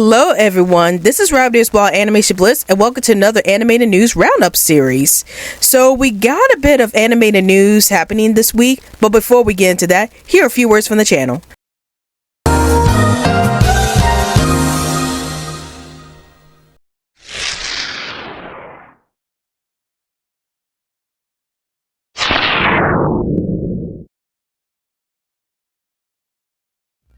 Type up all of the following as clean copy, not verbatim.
Hello everyone, this is Roundup Animation Bliss and welcome to another animated news roundup series. So we got a bit of animated news happening this week, but before we get into that, here are a few words from the channel.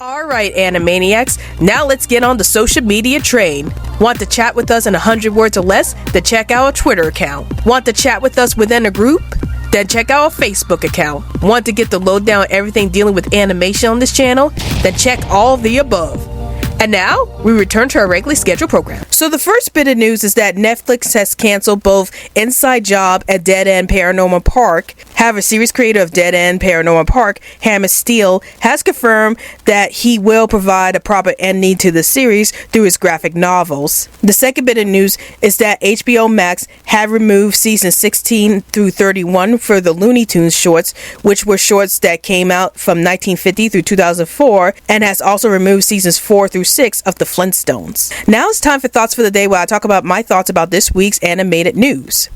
Alright Animaniacs, now let's get on the social media train. Want to chat with us in 100 words or less? Then check out our Twitter account. Want to chat with us within a group? Then check out our Facebook account. Want to get the lowdown on everything dealing with animation on this channel? Then check all the above. And now, we return to our regularly scheduled program. So the first bit of news is that Netflix has canceled both Inside Job and Dead End Paranormal Park. However, series creator of Dead End Paranormal Park, Hammer Steele, has confirmed that he will provide a proper ending to the series through his graphic novels. The second bit of news is that HBO Max had removed seasons 16 through 31 for the Looney Tunes shorts, which were shorts that came out from 1950 through 2004, and has also removed seasons 4 through 6 of the Flintstones. Now it's time for Thoughts for the Day, where I talk about my thoughts about this week's animated news.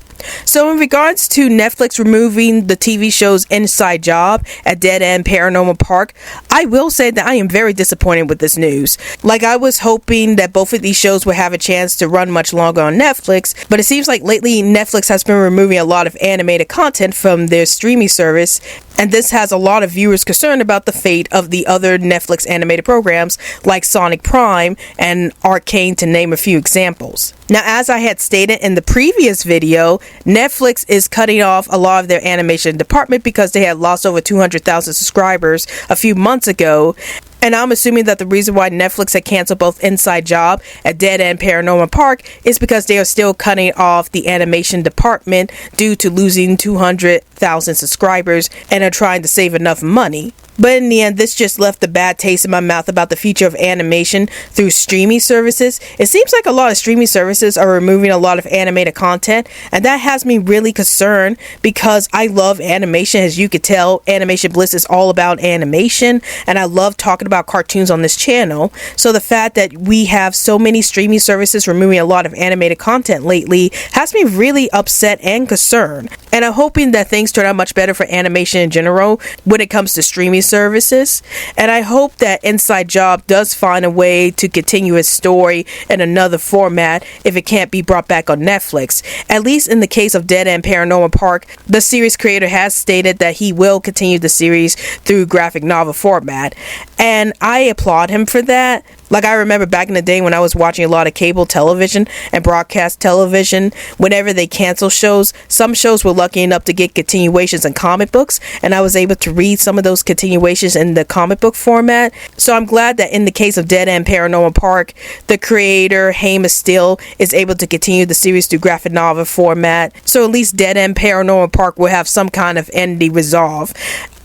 So in regards to Netflix removing the TV shows Inside Job at Dead End Paranormal Park, I will say that I am very disappointed with this news. Like, I was hoping that both of these shows would have a chance to run much longer on Netflix, but it seems like lately Netflix has been removing a lot of animated content from their streaming service, and this has a lot of viewers concerned about the fate of the other Netflix animated programs like Sonic Prime and Arcane, to name a few examples. Now, as I had stated in the previous video, Netflix is cutting off a lot of their animation department because they had lost over 200,000 subscribers a few months ago. And I'm assuming that the reason why Netflix had canceled both Inside Job at Dead End Paranormal Park is because they are still cutting off the animation department due to losing 200,000 subscribers and are trying to save enough money. But in the end, this just left a bad taste in my mouth about the future of animation through streaming services. It seems like a lot of streaming services are removing a lot of animated content, and that has me really concerned because I love animation. As you could tell, Animation Bliss is all about animation, and I love talking about cartoons on this channel. So the fact that we have so many streaming services removing a lot of animated content lately has me really upset and concerned. And I'm hoping that things turn out much better for animation in general when it comes to streaming services. And I hope that Inside Job does find a way to continue its story in another format if it can't be brought back on Netflix. At least in the case of Dead End Paranormal Park, the series creator has stated that he will continue the series through graphic novel format. And I applaud him for that. Like, I remember back in the day when I was watching a lot of cable television and broadcast television, whenever they cancel shows, some shows were lucky enough to get continuations in comic books, and I was able to read some of those continuations in the comic book format. So I'm glad that in the case of Dead End Paranormal Park, the creator, Hammer Steele, is able to continue the series through graphic novel format. So at least Dead End Paranormal Park will have some kind of ending resolve.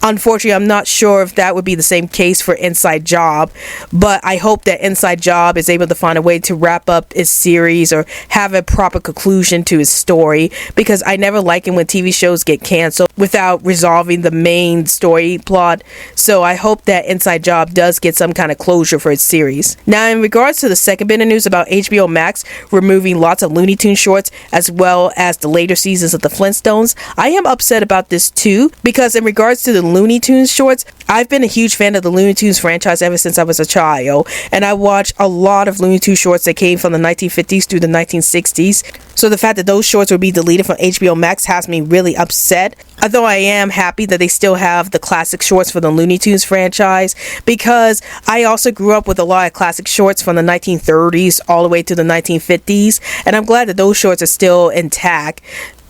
Unfortunately, I'm not sure if that would be the same case for Inside Job, but I hope that Inside Job is able to find a way to wrap up its series or have a proper conclusion to its story, because I never like it when TV shows get canceled without resolving the main story plot. So I hope that Inside Job does get some kind of closure for its series. Now, in regards to the second bit of news about HBO Max removing lots of Looney Tunes shorts as well as the later seasons of the Flintstones, I am upset about this too, because in regards to the Looney Tunes shorts, I've been a huge fan of the Looney Tunes franchise ever since I was a child, and I watched a lot of Looney Tunes shorts that came from the 1950s through the 1960s. So the fact that those shorts will be deleted from HBO Max has me really upset. Although I am happy that they still have the classic shorts for the Looney Tunes franchise, because I also grew up with a lot of classic shorts from the 1930s all the way to the 1950s, and I'm glad that those shorts are still intact.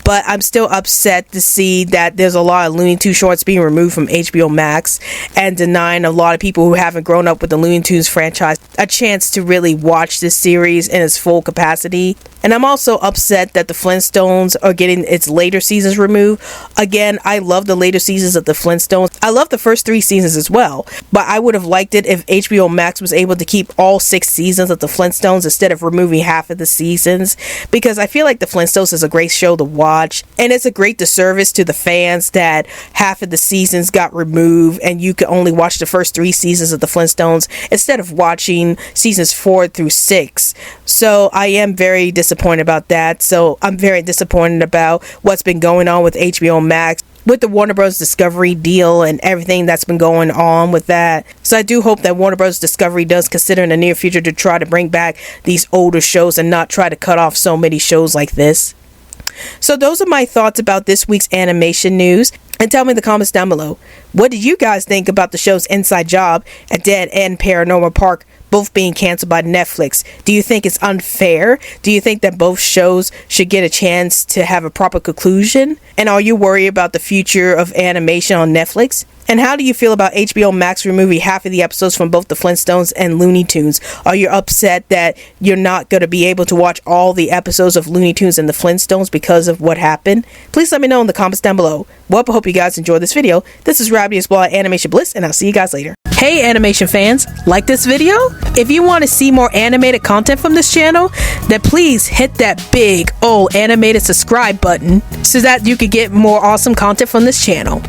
But I'm still upset to see that there's a lot of Looney Tunes shorts being removed from HBO Max and denying a lot of people who haven't grown up with the Looney Tunes franchise a chance to really watch this series in its full capacity. And I'm also upset that the Flintstones are getting its later seasons removed. Again, I love the later seasons of the Flintstones. I love the first 3 seasons as well, but I would have liked it if HBO Max was able to keep all 6 seasons of the Flintstones instead of removing half of the seasons, because I feel like the Flintstones is a great show to watch. watch, and it's a great disservice to the fans that half of the seasons got removed and you could only watch the first 3 seasons of the Flintstones instead of watching seasons 4 through 6. So I am very disappointed about that. So I'm very disappointed about what's been going on with HBO Max, with the Warner Bros. Discovery deal and everything that's been going on with that. So I do hope that Warner Bros. Discovery does consider in the near future to try to bring back these older shows and not try to cut off so many shows like this. So those are my thoughts about this week's animation news. And tell me in the comments down below, what did you guys think about the shows Inside Job and Dead End Paranormal Park both being canceled by Netflix? Do you think it's unfair? Do you think that both shows should get a chance to have a proper conclusion? And are you worried about the future of animation on Netflix? And how do you feel about HBO Max removing half of the episodes from both the Flintstones and Looney Tunes? Are you upset that you're not going to be able to watch all the episodes of Looney Tunes and the Flintstones because of what happened? Please let me know in the comments down below. Well, I hope you guys enjoyed this video. This is Robbie's blog Animation Bliss, and I'll see you guys later. Hey animation fans, like this video? If you want to see more animated content from this channel, then please hit that big old animated subscribe button so that you can get more awesome content from this channel.